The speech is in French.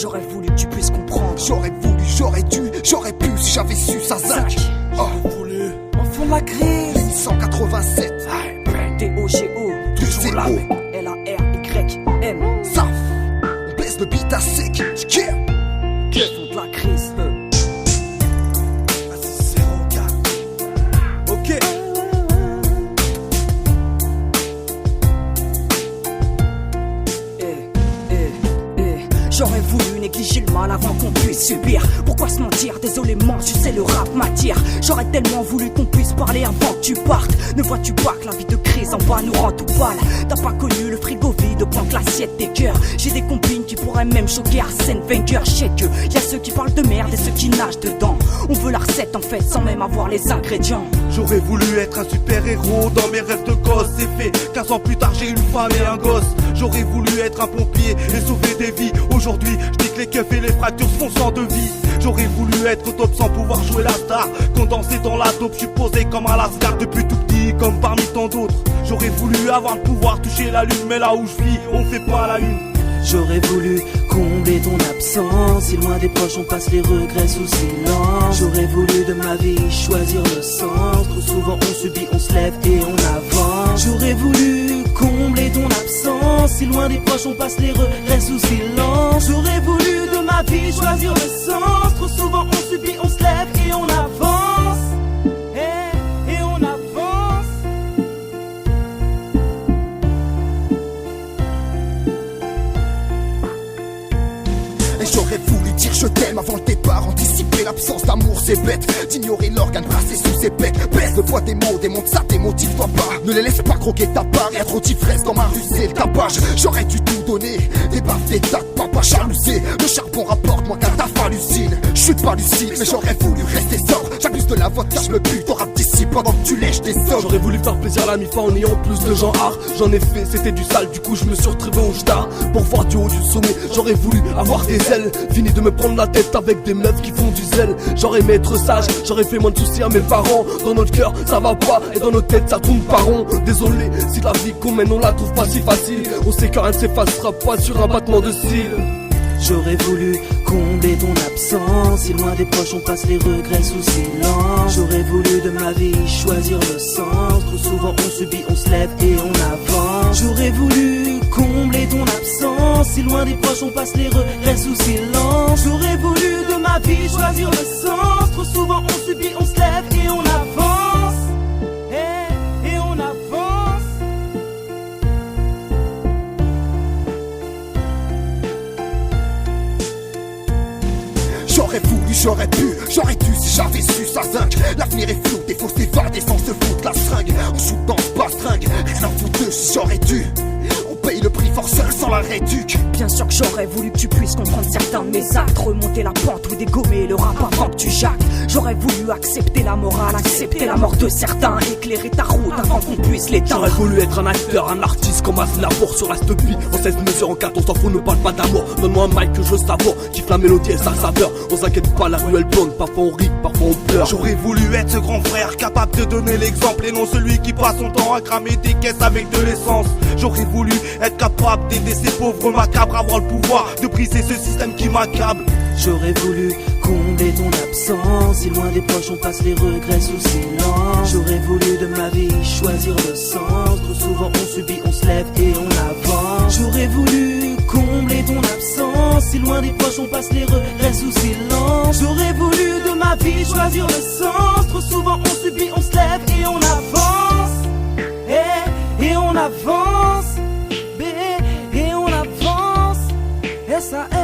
J'aurais voulu que tu puisses comprendre. J'aurais voulu, j'aurais dû, j'aurais pu si j'avais su ça zinc. J'aurais voulu. Enfant de la crise. 187. T-O-G-O. Toujours la même. L-A-R-Y-M. Saf. On baisse le beat à sec. Yeah. Enfant de la crise. Ok. J'aurais voulu négliger le mal avant qu'on puisse subir. Pourquoi se mentir? Désolé, tu sais le rap m'attire. J'aurais tellement voulu qu'on puisse parler avant que tu partes. Ne vois-tu pas que la vie de crise en bas nous rend tout pâle? T'as pas connu le frigo vide au point que l'assiette des cœurs. J'ai des compines qui pourraient même choquer Arsène Wenger. Je sais que y'a ceux qui parlent de merde et ceux qui nagent dedans. On veut la recette en fait sans même avoir les ingrédients. J'aurais voulu être un super héros dans mes rêves de gosse. C'est fait, 15 ans plus tard j'ai une femme et un gosse. J'aurais voulu être un pompier et sauver des vies. Aujourd'hui, je dis que les keufs et les fractures se font sans devis. J'aurais voulu être au top sans pouvoir jouer la star. Condensé dans la taupe, je suis posé comme un lascar depuis tout petit, comme parmi tant d'autres. J'aurais voulu avoir le pouvoir, toucher la lune, mais là où je vis, on fait pas la une. J'aurais voulu combler ton absence. Si loin des proches on passe les regrets sous silence. J'aurais voulu de ma vie choisir le sens. Trop souvent on subit, on se lève et on avance. J'aurais voulu combler ton absence. Si loin des proches on passe les regrets sous silence. J'aurais voulu de ma vie choisir le sens. Trop souvent on subit, on se lève et on avance. Et on avance. Et j'aurais voulu dire je t'aime avant le départ. Anticiper l'absence d'amour, c'est bête. D'ignorer l'organe brassé sous ses pecs. Baisse le poids des mots, démonte ça, démotive-toi pas. Ne les laisse pas croquer ta part. Y'a trop d'ivresse dans ma rue, c'est le tapage. J'aurais dû tout donner. Des baffes, des tas de papa jalousé. Le charbon rapporte moins qu'un taf hallucine. Je suis pas lucide, mais j'aurais voulu rester sobre. J'abuse de la vodka, je me bute. Ton rap d'ici pendant que tu lèches des sommes. J'aurais voulu faire plaisir à la mi-fin en ayant plus de gens art. J'en ai fait, c'était du sale, du coup je me suis retrouvé au star. Pour voir du haut du sommet, j'aurais voulu avoir des ailes. Fini de me prendre la tête avec des meufs qui font du zèle. J'aurais aimé être sage, j'aurais fait moins de soucis à mes parents. Dans notre cœur ça va pas et dans nos têtes ça tourne pas rond. Désolé si la vie qu'on mène on la trouve pas si facile. On sait que rien ne s'effacera pas sur un battement de cils. J'aurais voulu combler ton absence. Si loin des proches on passe les regrets sous silence. J'aurais voulu de ma vie choisir le sens. Trop souvent on subit, on se lève et on avance. J'aurais voulu combler ton absence. Si loin des proches on passe les regrets sous silence. J'aurais voulu de ma vie choisir le sens. Trop souvent on subit, on se lève et on avance. Et on avance. J'aurais voulu, j'aurais pu, j'aurais dû si j'avais su ça zinc. L'avenir est flou, des fausses évadées sans se foutre la seringue. On shoot dans ce bastringue, rien à foutre de si j'aurais dû. On paye le prix fort seul sans la réduc. Bien sûr que j'aurais voulu que tu puisses comprendre certains de mes actes. Remonter la pente ou dégommer le rap avant que tu jacques. J'aurais voulu accepter la morale, accepter la mort de certains. Éclairer ta route avant qu'on puisse l'éteindre. J'aurais voulu être un acteur, un artiste comme Aznavour sur la vie. En 16 mesures, en 4 on s'en fout, ne parle pas d'amour. Donne-moi un mic que je savoure, kiffe la mélodie et sa saveur. On s'inquiète pas, la rue elle tourne, parfois on rit, parfois on pleure. J'aurais voulu être ce grand frère capable de donner l'exemple et non celui qui passe son temps à cramer des caisses avec de l'essence. J'aurais voulu être capable d'aider ces pauvres macabres, avoir le pouvoir de briser ce système qui m'accable. J'aurais voulu combler ton absence. Si loin des proches on passe les regrets sous silence. J'aurais voulu de ma vie choisir le sens. Trop souvent on subit, on se lève et on avance. J'aurais voulu combler ton absence. Si loin des proches on passe les regrets sous silence. J'aurais voulu de ma vie choisir le sens. Trop souvent on subit, on se lève et on avance. Et on avance. Et on avance. S-A-F